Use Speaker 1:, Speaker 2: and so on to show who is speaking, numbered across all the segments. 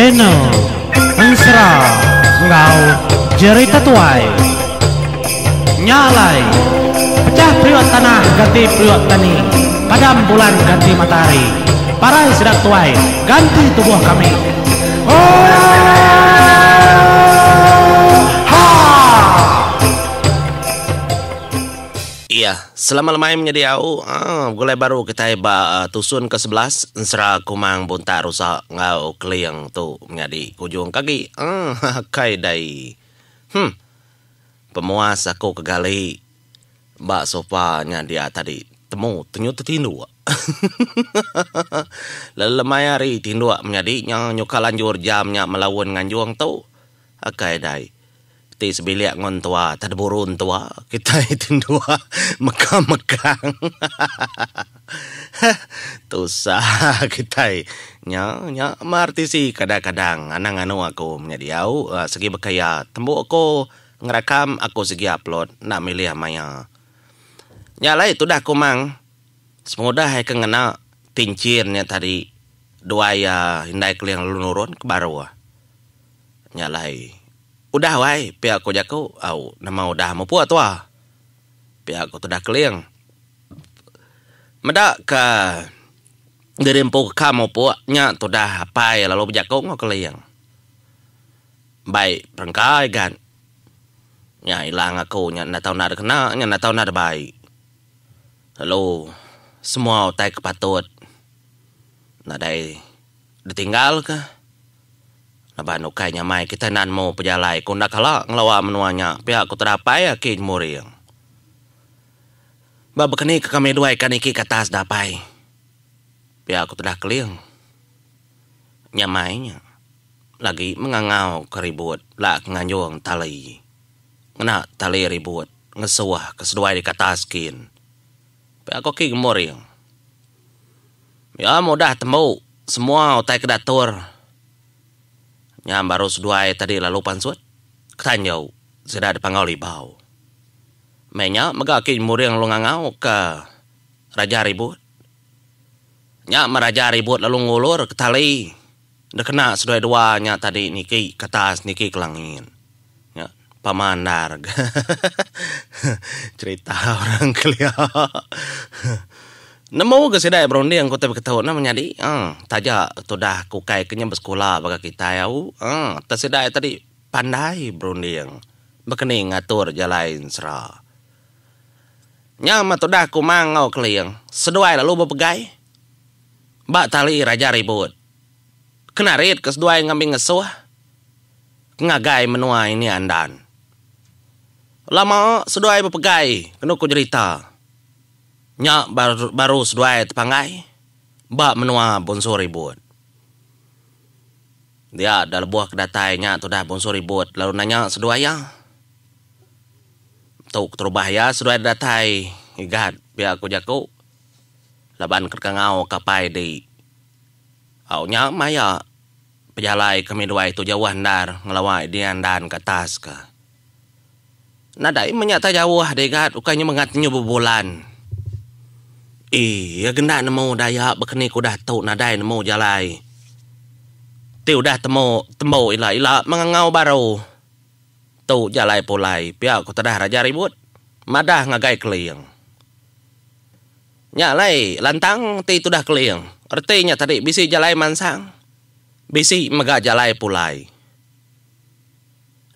Speaker 1: channel Ensra Ngau Jerita Tuai Nyalai Pecah priok tanah ganti priok tani, padam bulan ganti matahari, parai sedap tuai ganti tubuh kami.
Speaker 2: Iya, selama lemai menjadi gulai baru kita tusun ke-11 Ensra kumang bunta rusak ngau keliang tu menjadi kujung kaki. Kai dai. Pemuas aku kegali bak sopanya dia tadi temu ternyata tindu. Lemai hari tindu menjadi nyuka lanjur jamnya melawan nganjuang tu. Kai dai. Sebilik ngon tua, tak ada burun tua, kita itu dua mekang-mekang. Tusah kita nya martisi kadang-kadang anang anu aku menjadi au segi berkaya tembuk aku ngerekam aku segi upload nak milih maya. Nyala itu dah aku mang semudah hai kengena tincirnya tadi dua ya hindai keliang lunurun ke baru. Nyalai udah wai pihak aku jago nama udah mau puas tua pihak aku sudah keliang medak ke dirimpu kamu puaknya sudah apa ya lalu jago ngau keliang baik perengkai kan nya hilang aku nya nak tahu nak kena nya nak tahu nak baik lalu semua utai kepatut nak dai ditinggal ke Naban ukainya mai kita nan mau pejalai kunda kala ngelawa menuanya pihak aku terapai ya kin muriang. Bab kini ke kami dua ikan iki katas dapai. Pihak aku telah keliang. Nyamainya lagi mengangau keribut lah nganjuang tali. Ngena tali ribut ngesuah keseduai di katas kin. Pihak aku kin muriang. Ya mudah temu semua utai kedatur. Yang baru seduai tadi lalu pansut ketanjau sudah dipanggau libau menya megakin muriang lungangau ke raja ribut nya meraja ribut lalu ngulur ke tali dah kena seduai duanya tadi niki ke atas niki ke langit ya pamandar cerita orang kelia nemu ke sidai brondi yang kota berketahu namanya di taja tu dah kukai kenyam bersekolah bagi kita ya tersidai tadi pandai brondi yang berkening ngatur jalain Ensra nyama tu dah kumang ngau keliang seduai lalu berpegai bak tali raja ribut kena rit ke seduai ngambil ngesuh ngagai menua ini andan lama seduai berpegai kena ku cerita nya baru seduai tepangai bak menua bonsor ribut dia dah buah kedatainya tu dah bonsor ribut lalu nanya seduai ya tu terubah ya seduai datai igat biar aku jago laban kerkangau kapai di nya maya pejalai kami dua itu jauh handar ngelawai dia dan ke atas ke nadai menyata jauh degat ukanya mengatnya bebulan ya gendak nemu daya bekeni ku dah tau nadai nemu jalai. Tiu dah temu ila mengangau baru. Tu jalai pulai pihak ku tedah raja ribut. Madah ngagai keliang. Nyalai lantang ti tu dah keliang. Artinya tadi bisi jalai mansang. Bisi mega jalai pulai.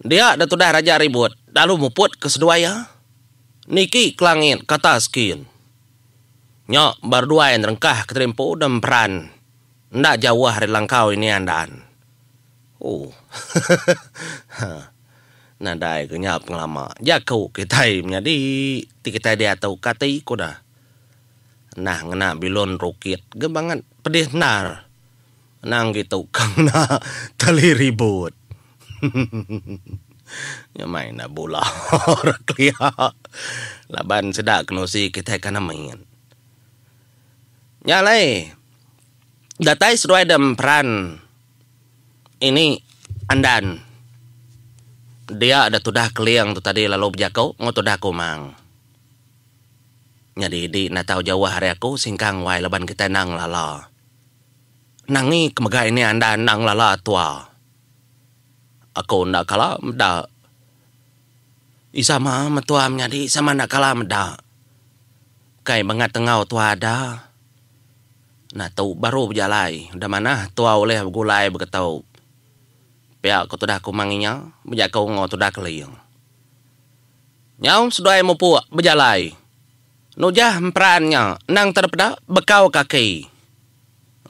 Speaker 2: Dia dah tu dah raja ribut. Lalu muput ke seduaya. Niki kelangit kata skin. Nyok berdua yang rengkah keterimpu dan peran. Ndak jauh hari langkau ini andan. Nadai kenyap ngelama. Jaku kita menjadi kita dia tahu kata iku dah. Nah ngena bilon rukit. Gembangan pedih nar. Nang gitu kena tali ribut. Ya main na bola. Rakliah. Laban sedak kenosi kita kena main. Nyalai datai seduai dan peran ini andan dia ada tudah keliang tu tadi lalu berjakau mau tudah kumang jadi di natau jauh hari aku singkang wai leban kita nang lala nangi kemagai ini anda nang lala tua. Aku ndak kalah meda. Isama metua menjadi sama ndak kalah meda. Kai bangat tengau tua ada. Nah tu baru berjalai. Dah mana tua oleh bergulai berketau. Pihak kau tu dah kumanginya. Bejak kau ngau tu dah keliang. Nyau sedai mupu berjalai. Nujah memperannya. Nang terpedak bekau kaki.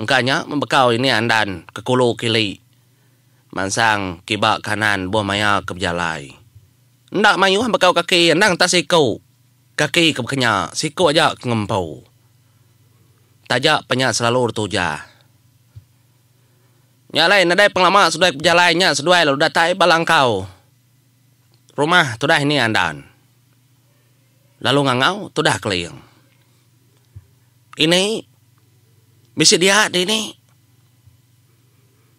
Speaker 2: Engkanya membekau ini andan ke kulu kili. Mansang kibak kanan buah maya ke berjalai. Ndak mayu bekau kaki. Nang tak siku. Kaki ke bekenya. Siku aja ngempau. Tajak penyak selalu bertujah. Nyalai nadai penglama sudah berjalannya. Sudah lalu datai balang kau. Rumah tu dah ini andan. Lalu ngangau tu dah keliang. Ini bisa dia ini.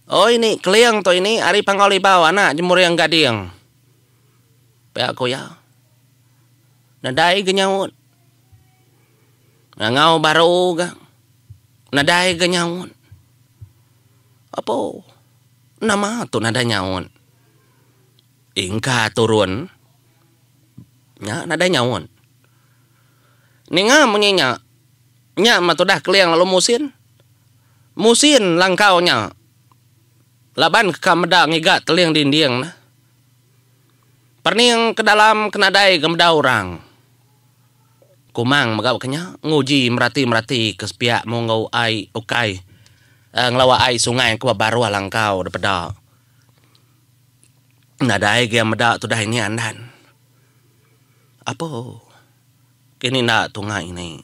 Speaker 2: Oh ini keliang tu ini. Ari pangkali bawa anak jemur yang gading. Pihak aku ya. Nadai genyawut. Ngangau baru ga. Nadai genyawut. Apa? Nama tu nada nyawut. Ingka turun. Ya nada nyawut. Ninga menyinya. Nya matu dah keliang lalu musin. Musin langkaunya. Laban ke kameda ngigat teliang dinding. Perning ke dalam kenadai gemda orang. Kumang magau kenya nguji merati ke sepiak mongau ai ukai. Ngelawa ai sungai ku baru langkau daripada. Nadai ge meda tu dah ini andan. Apa? Kini nak tungai ini.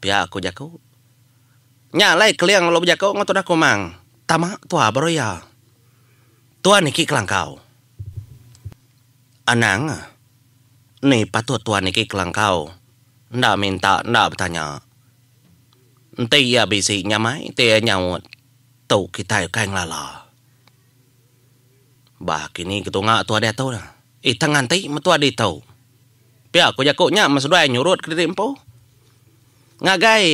Speaker 2: Pihak aku jaku. Nyalai keliang lo jaku ngatu dah kumang. Tama tua baru ya. Tua niki kelangkau. Anang. Ni patut tua niki kelangkau. Ndak minta, ndak bertanya. Nanti ya bisi nyamai, tia nyawut. Tau kita kain lala. Bah kini ketunga tua dia tahu dah. Tangan ti metua dia tahu. Pihak aku jakuknya masudai nyurut ke tempo. Ngagai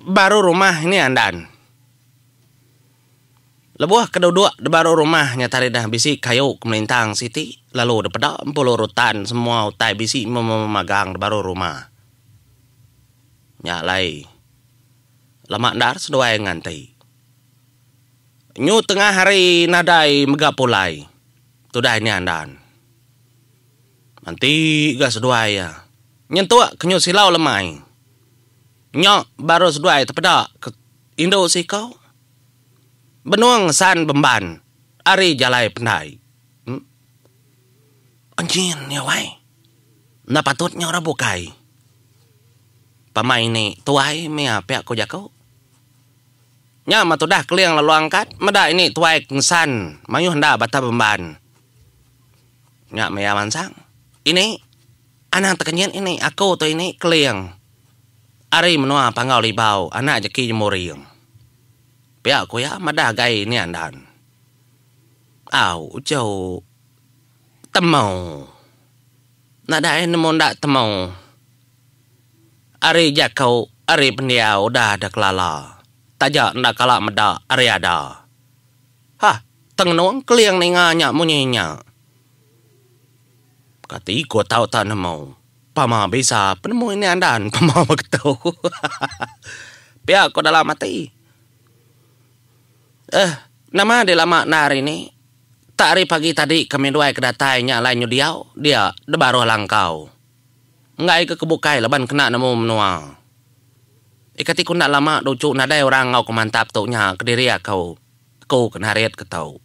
Speaker 2: baru rumah ini andan. Lebuah kedua de baru rumahnya tadi dah bisi kayu kemelintang siti. Lalu de pedak empuluh rutan semua utai bisi memagang de baru rumah. Nyalai. Lama dar seduai ngantai. Nyu tengah hari nadai megapulai. Tu dah ini andan. Nanti gak seduai ya. Nyentuak kenyu silau lemai. Nyok baru seduai terpedak ke Indo si kau. Benuang san bemban. Ari jalai pendai. Anjin ya wai. Na patutnya orang bukai. Pamain ni tuai mea pihak ko jako. Nya matu dah keliang lalu angkat. Meda ini tuai kengsan. Mayu hendak bata bemban. Nya mea mansang. Ini anak tekenyen ini aku tu ini keliang. Ari menua pangau libau. Anak jeki jemuriang. Pihak ko ya meda gai ni andan. Au jauh. Temau. Nada nemu ndak temau. Ari jakau, ari pendiau dah ada kelala. Tajak ndak kalak meda, ari ada. Hah, teng nuang keliang ninganya munyinya. Kati ko tahu tak nemu. Pama bisa penemu ini andan, pama begitu. Pihak ko dalam mati. Nama dia lama nari ni. Tak hari pagi tadi kami dua kedatainya lainnya dia de baru langkau. Ngai ke kebukai leban kena nemu menua. Ikati ku nak lama docu nadai orang ngau kumantap tu nya ke diri aku. Aku kena riat ke tau.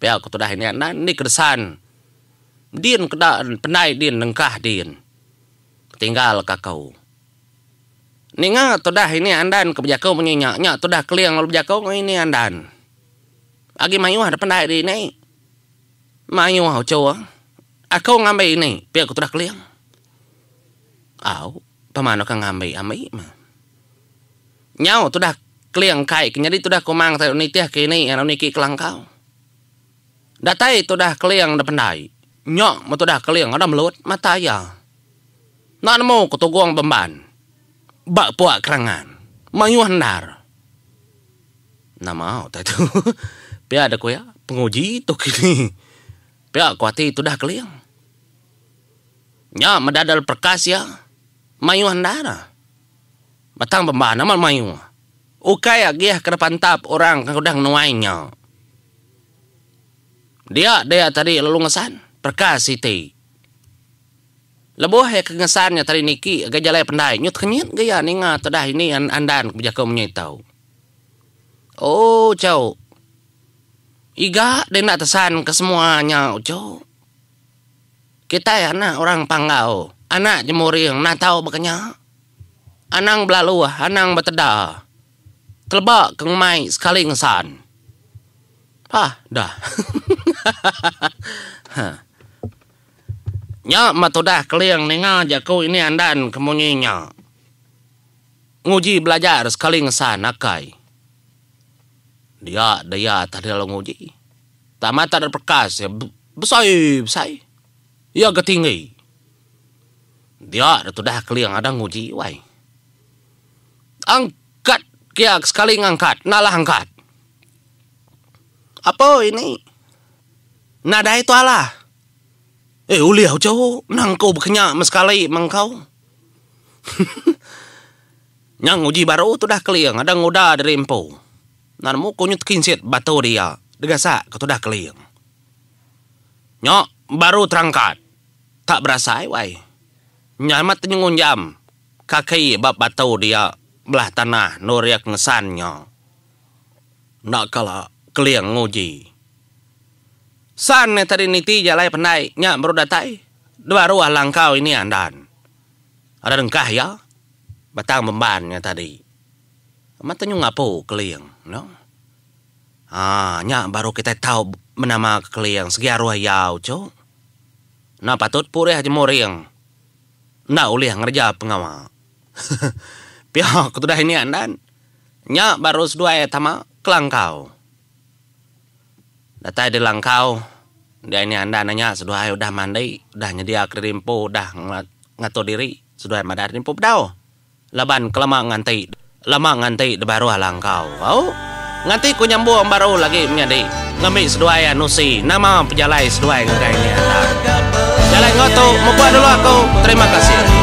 Speaker 2: Pihak aku tu dah ini ni kedesan. Din kena penai din nengkah din. Tinggal kakau. Ninga tu dah ini andan ke bejakau menyinyaknya tu dah keliang lalu bejakau ini andan. Agi mayu ada penai di ini. Mayu hau cowa. Aku ngambil ini. Pihak aku tu dah keliang. Au, pamano kang ngambil amai mah. Nyau tu dah keliang kai, jadi tu dah kumang tayo ni tiah kini yang niki kelangkau. Datai tu dah keliang dah pendai. Nyok mo tu dah keliang ada melut mata ya. Nak mo kutugong bemban. Bak puak kerangan. Mayu handar. Nama tak itu. Pia ada ko ya penguji tu kini. Pia kuati itu dah keliang. Nya medadal perkas ya. Mayu handara. Batang pembana mal mayu. Ukay agiah kerapantap orang kang udang nuainya. Dia tadi lelungesan perkas iti. Lebuh ya kengesannya tadi niki agak jalai pendai. Nyut kenyit gaya ninga tadah ini andan kebijakau menyitau. Oh cau. Iga dia nak tesan ke semuanya cau. Kita ya anak orang Panggau. Anak Jemuring nak tahu makanya. Anang belalu, anang beteda. Telebak ke mai sekali ngesan. Dah. Nya matodah keliang ninga jaku ini andan kemunyinya. Nguji belajar sekali ngesan akai. Dia tadi lalu nguji. Tamat ada perkas ya besai. Ya ketinggi. Dia dah keliang ada nguji wai. Angkat kia sekali ngangkat, nalah angkat. Apa ini? Nada itu alah. Uliau jauh, nangkau berkenyak meskali mengkau. Yang uji baru tu dah keliang, ada nguda dari empu. Nanamu kunyut kinsit batu dia, degasak kau tu dah keliang. Nyok baru terangkat, tak berasa wai. Nyamat nyungun jam, kaki bab batu dia belah tanah nuriak ngesannya. Nak kala keliang nguji. San tadi niti jalai pendai nya baru datai. Dua ruah langkau ini andan. Ada dengkah ya. Batang membannya tadi. Matanya ngapo keliang, no? Nya baru kita tahu menama keliang segi arwah yau, co. Nah patut purih aja moring. Nah uliah ngerja pengawal. Pihak sudah ini andan. Nya baru sedua tama kelangkau. Datai di langkau. Dia ini anda nanya sudah udah mandi, udah nyedia kerimpo, udah ngatur diri, sudah madar rimpo dau. Laban kelama nganti baru langkau. Nganti ku nyambung baru lagi menjadi ngambil seduai nusi nama pejalai seduai ngai ini anda. Jalai ngoto, mau dulu aku. Terima kasih.